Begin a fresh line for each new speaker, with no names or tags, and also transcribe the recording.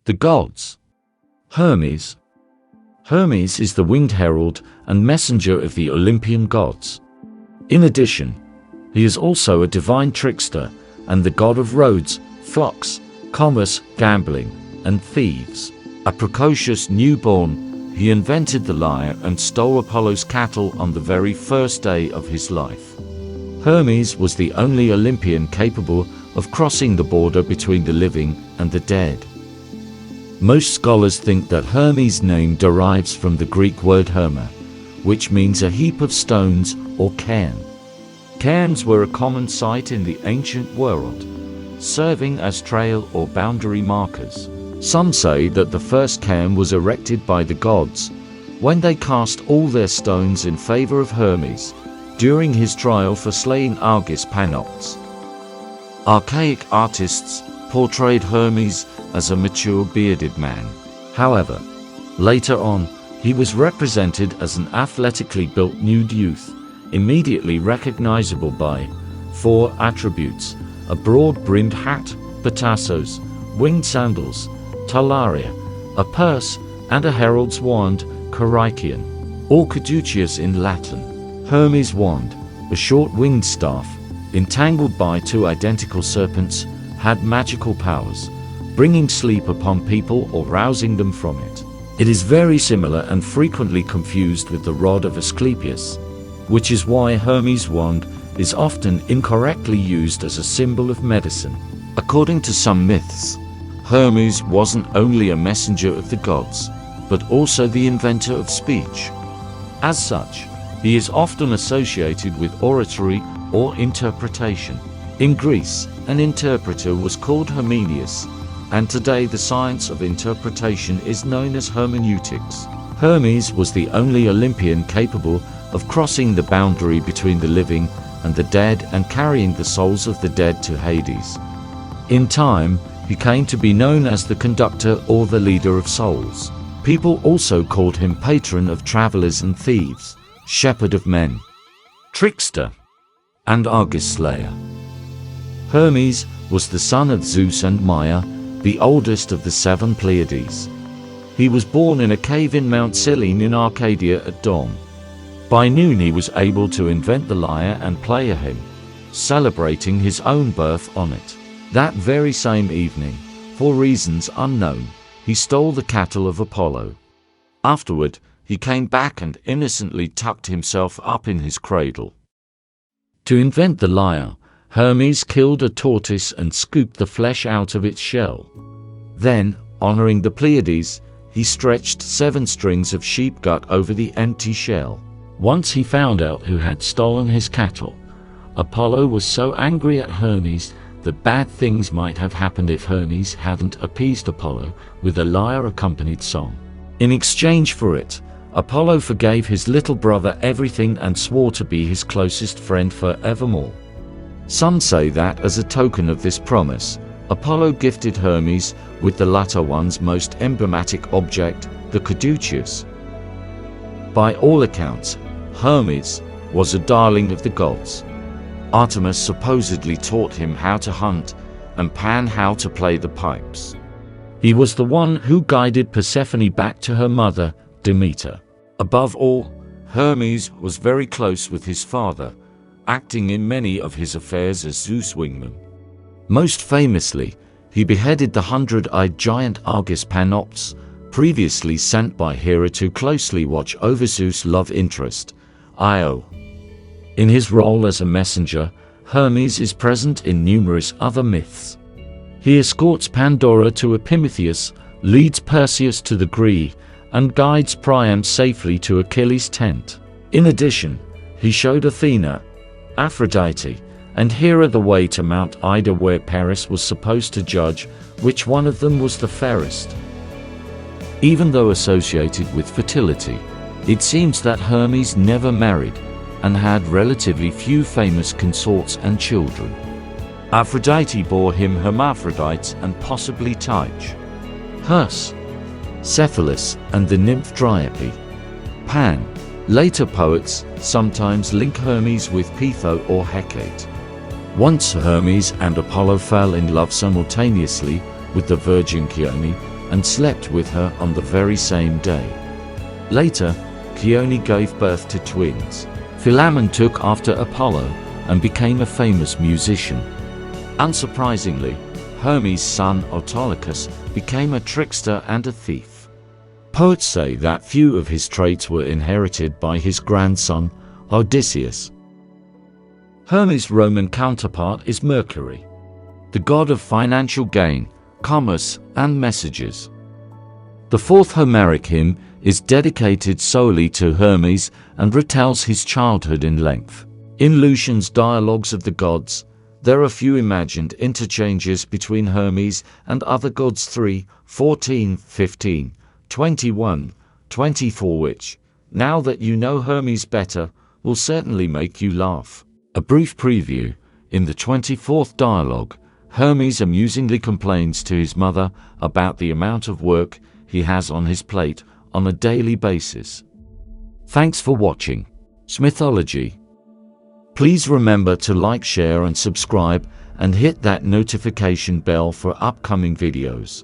The gods. Hermes. Hermes is the winged herald and messenger of the Olympian gods. In addition, he is also a divine trickster and the god of roads, flocks, commerce, gambling, and thieves. A precocious newborn, he invented the lyre and stole Apollo's cattle on the very first day of his life. Hermes was the only Olympian capable of crossing the border between the living and the dead. Most scholars think that Hermes' name derives from the Greek word herma, which means a heap of stones or cairn. Cairns were a common sight in the ancient world, serving as trail or boundary markers. Some say that the first cairn was erected by the gods when they cast all their stones in favor of Hermes during his trial for slaying Argus Panoptes. Archaic artists portrayed Hermes as a mature bearded man. However, later on, he was represented as an athletically built nude youth, immediately recognizable by 4 attributes: a broad-brimmed hat, batassos, winged sandals, talaria, a purse, and a herald's wand, Chrykion, or caduceus in Latin. Hermes' wand, a short winged staff, entangled by 2 identical serpents, had magical powers, bringing sleep upon people or rousing them from it. It is very similar and frequently confused with the rod of Asclepius, which is why Hermes' wand is often incorrectly used as a symbol of medicine. According to some myths, Hermes wasn't only a messenger of the gods, but also the inventor of speech. As such, he is often associated with oratory or interpretation. In Greece, an interpreter was called Hermenius, and today the science of interpretation is known as hermeneutics. Hermes was the only Olympian capable of crossing the boundary between the living and the dead and carrying the souls of the dead to Hades. In time, he came to be known as the conductor or the leader of souls. People also called him patron of travelers and thieves, shepherd of men, trickster, and Argus slayer. Hermes was the son of Zeus and Maia, the oldest of the 7 Pleiades. He was born in a cave in Mount Cyllene in Arcadia at dawn. By noon he was able to invent the lyre and play a hymn, celebrating his own birth on it. That very same evening, for reasons unknown, he stole the cattle of Apollo. Afterward, he came back and innocently tucked himself up in his cradle. To invent the lyre, Hermes killed a tortoise and scooped the flesh out of its shell. Then, honoring the Pleiades, he stretched 7 strings of sheep gut over the empty shell. Once he found out who had stolen his cattle, Apollo was so angry at Hermes that bad things might have happened if Hermes hadn't appeased Apollo with a lyre-accompanied song. In exchange for it, Apollo forgave his little brother everything and swore to be his closest friend forevermore. Some say that as a token of this promise, Apollo gifted Hermes with the latter one's most emblematic object, the caduceus. By all accounts, Hermes was a darling of the gods. Artemis supposedly taught him how to hunt, and Pan how to play the pipes. He was the one who guided Persephone back to her mother, Demeter. Above all, Hermes was very close with his father, acting in many of his affairs as Zeus' wingman. Most famously, he beheaded the 100-eyed giant Argus Panoptes, previously sent by Hera to closely watch over Zeus' love interest, Io. In his role as a messenger, Hermes is present in numerous other myths. He escorts Pandora to Epimetheus, leads Perseus to the Gree, and guides Priam safely to Achilles' tent. In addition, he showed Athena, Aphrodite, and Hera the way to Mount Ida, where Paris was supposed to judge which one of them was the fairest. Even though associated with fertility, it seems that Hermes never married and had relatively few famous consorts and children. Aphrodite bore him hermaphrodites and possibly Tyche, Herse, Cephalus, and the nymph Dryope. Pan. Later poets sometimes link Hermes with Pytho or Hecate. Once Hermes and Apollo fell in love simultaneously with the virgin Chione, and slept with her on the very same day. Later, Chione gave birth to twins. Philemon took after Apollo and became a famous musician. Unsurprisingly, Hermes' son Autolycus became a trickster and a thief. Poets say that few of his traits were inherited by his grandson, Odysseus. Hermes' Roman counterpart is Mercury, the god of financial gain, commerce, and messages. The fourth Homeric hymn is dedicated solely to Hermes and retells his childhood in length. In Lucian's Dialogues of the Gods, there are few imagined interchanges between Hermes and other gods 3, 14, 15, 21, 24 which, now that you know Hermes better, will certainly make you laugh. A brief preview. In the 24th dialogue, Hermes amusingly complains to his mother about the amount of work he has on his plate on a daily basis. Thanks for watching Smithology. Please remember to like, share and subscribe and hit that notification bell for upcoming videos.